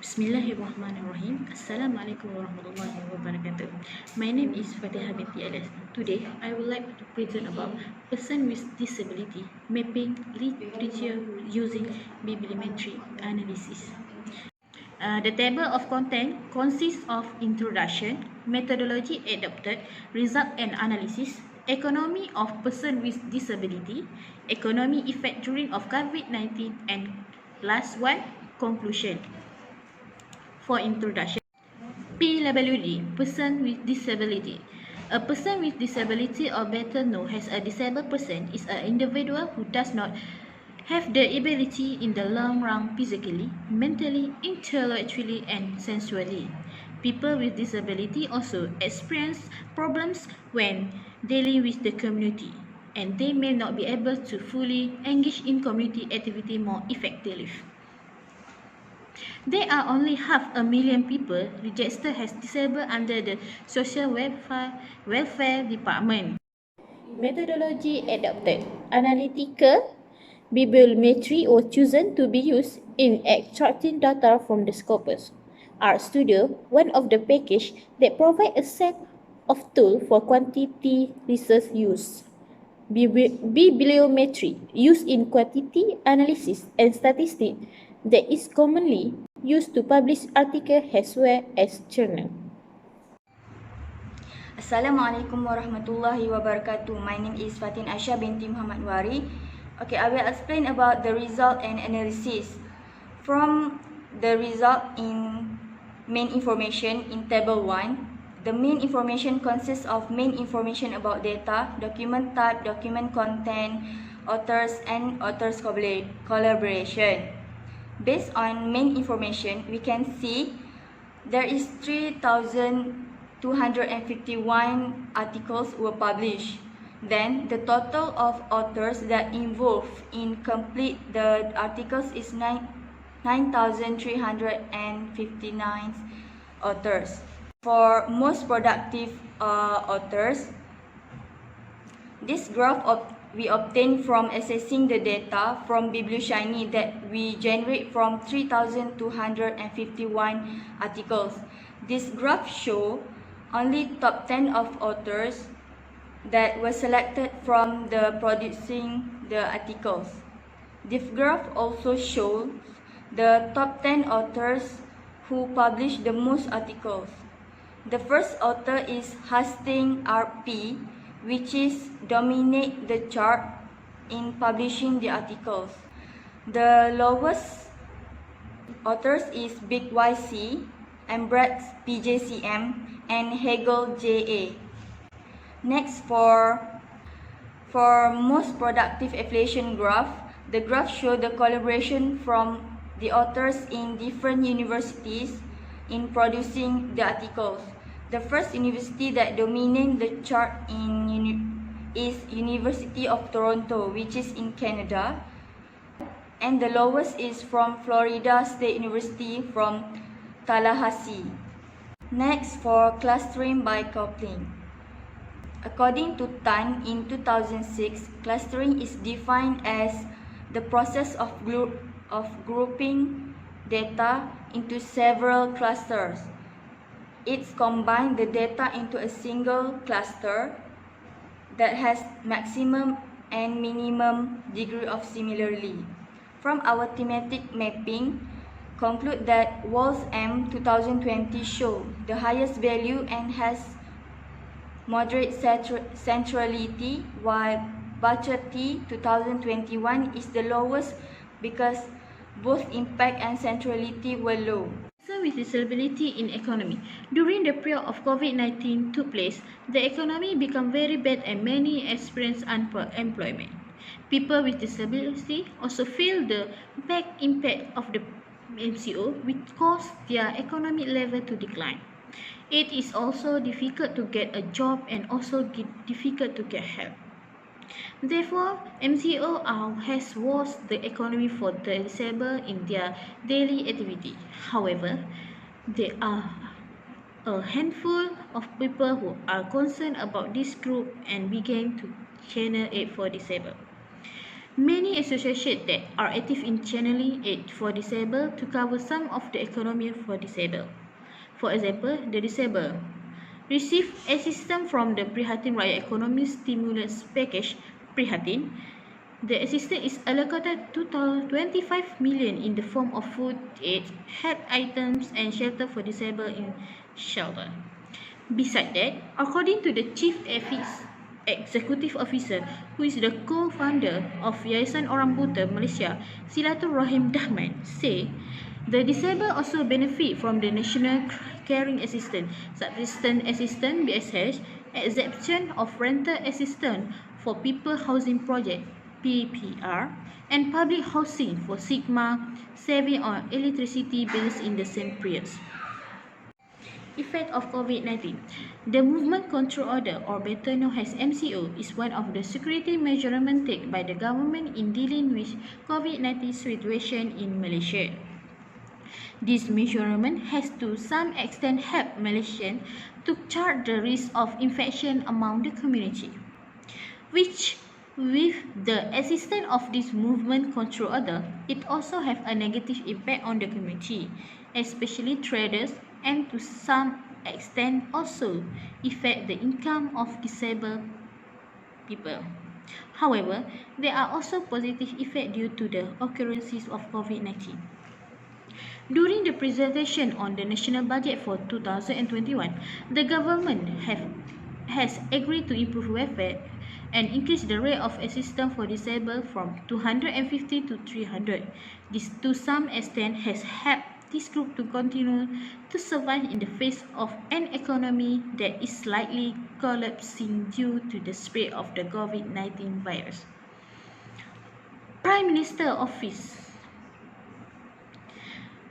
Bismillahirrahmanirrahim. Assalamualaikum warahmatullahi wabarakatuh. My name is Fatihah Alias. Today, I would like to present about person with disability mapping literature using bibliometric analysis. The table of content consists of introduction, methodology adopted, result and analysis, economy of person with disability, economy effect during of COVID-19, and last one, conclusion. For introduction, PWD, person with disability. A person with disability, or better known as a disabled person, is an individual who does not have the ability in the long run physically, mentally, intellectually, and sensually. People with disability also experience problems when dealing with the community, and they may not be able to fully engage in community activity more effectively. There are only 500,000 people registered as disabled under the Social Welfare Department. Methodology adopted. Analytical bibliometry was chosen to be used in extracting data from the scopus. RStudio, one of the package that provide a set of tools for quantity research use. Bibliometry, used in quantity analysis and statistics, that is commonly used to publish articles as well as journal. Assalamualaikum warahmatullahi wabarakatuh. My name is Fatin Aisyah binti Mohamad Wari. Okay, I will explain about the result and analysis. From the result in main information in table 1, the main information consists of main information about data, document type, document content, authors, and authors collaboration. Based on main information, we can see there is 3,251 articles were published. Then the total of authors that involved in complete the articles is 9,359 authors. For most productive authors, this graph we obtain from assessing the data from Biblioshiny that we generate from 3,251 articles. This graph shows only top 10 of authors that were selected from the producing the articles. This graph also shows the top 10 authors who published the most articles. The first author is Hastings RP, which is dominate the chart in publishing the articles. The lowest authors is Big YC, Embrett's PJCM, and Hegel JA. Next, for most productive affiliation graph, the graph shows the collaboration from the authors in different universities in producing the articles. The first university that dominates the chart is University of Toronto, which is in Canada, and the lowest is from Florida State University from Tallahassee. Next, for clustering by coupling. According to Tan in 2006, clustering is defined as the process of grouping data into several clusters. It combines the data into a single cluster that has maximum and minimum degree of similarity. From our thematic mapping, conclude that WALS M 2020 show the highest value and has moderate centrality, while Butcher T 2021 is the lowest because both impact and centrality were low. Person with disability in economy. During the period of COVID-19 took place, the economy became very bad and many experienced unemployment. People with disability also feel the back impact of the MCO, which caused their economic level to decline. It is also difficult to get a job and also difficult to get help. Therefore, MCO has worsened the economy for the disabled in their daily activity. However, there are a handful of people who are concerned about this group and began to channel aid for disabled. Many associations that are active in channeling aid for disabled to cover some of the economy for disabled. For example, the disabled receive assistance from the Prihatin Raya Economy Stimulus Package Prihatin. The assistance is allocated to 25 million in the form of food aid, health items and shelter for disabled in shelter. Besides that, according to the Chief Executive Officer, who is the co-founder of Yayasan Orang Buta Malaysia, Silatul Rahim Dahman, say the disabled also benefit from the National Caring Assistance, Subsistence Assistance (BSH), exemption of rental assistance for People Housing Project (PPR), and public housing for Sigma, saving on electricity bills in the same periods. Effect of COVID-19. The Movement Control Order, or better known as MCO, is one of the security measurements taken by the government in dealing with COVID-19 situation in Malaysia. This measurement has to some extent helped Malaysians to chart the risk of infection among the community, which with the assistance of this movement control order, it also have a negative impact on the community, especially traders, and to some extent also affect the income of disabled people. However, there are also positive effects due to the occurrences of COVID-19. During the presentation on the national budget for 2021, the government has agreed to improve welfare and increase the rate of assistance for disabled from 250 to 300. This to some extent has helped this group to continue to survive in the face of an economy that is slightly collapsing due to the spread of the COVID-19 virus. Prime Minister Office.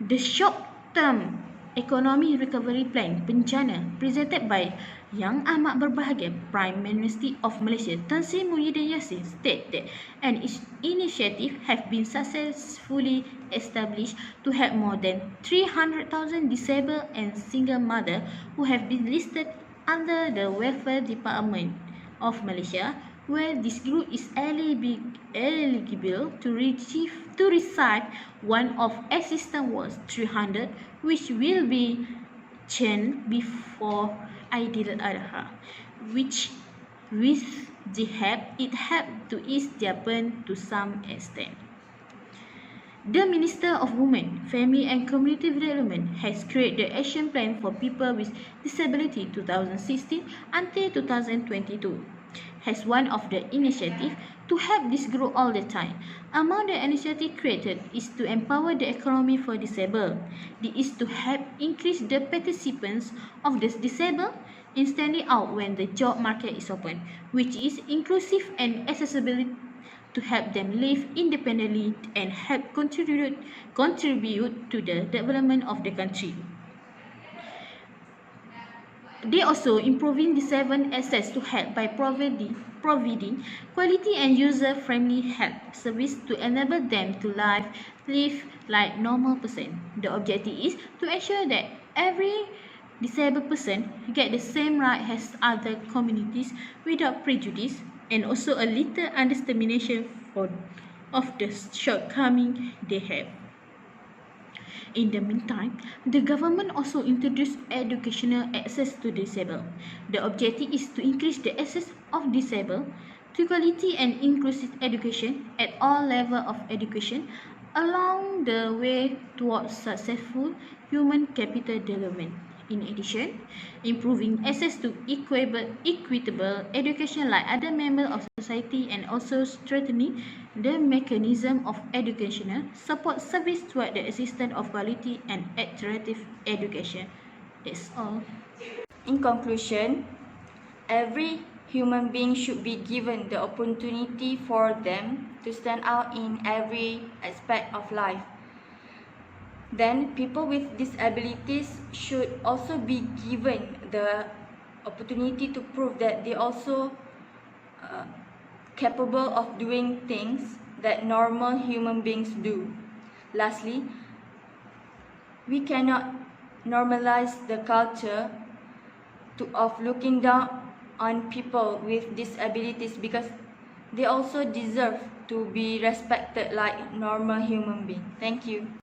The short-term economy recovery plan bencana presented by Yang Amat Berbahagia Prime Minister of Malaysia Tan Sri Muhyiddin Yassin stated that an initiative has been successfully established to help more than 300,000 disabled and single mothers who have been listed under the Welfare Department of Malaysia, where this group is eligible to receive one of assistance was 300, which will be changed before Aidil Adha, which with the help it helped to ease their burden to some extent. The Minister of Women, Family and Community Development has created the Action Plan for People with Disability 2016 until 2022. Has one of the initiatives to help this group all the time. Among the initiatives created is to empower the economy for disabled. This is to help increase the participants of the disabled in standing out when the job market is open, which is inclusive and accessible to help them live independently and help contribute to the development of the country. They also improving disabled access to health by providing quality and user-friendly health service to enable them to live like normal person. The objective is to ensure that every disabled person get the same right as other communities without prejudice, and also a little underestimation of the shortcomings they have. In the meantime, the government also introduced educational access to disabled. The objective is to increase the access of disabled to quality and inclusive education at all levels of education along the way towards successful human capital development. In addition, improving access to equitable education like other members of society, and also strengthening the mechanism of educational support service toward the assistance of quality and attractive education. That's all. In conclusion, every human being should be given the opportunity for them to stand out in every aspect of life. Then people with disabilities should also be given the opportunity to prove that they also capable of doing things that normal human beings do. Lastly, we cannot normalize the culture of looking down on people with disabilities, because They also deserve to be respected like normal human beings. Thank you.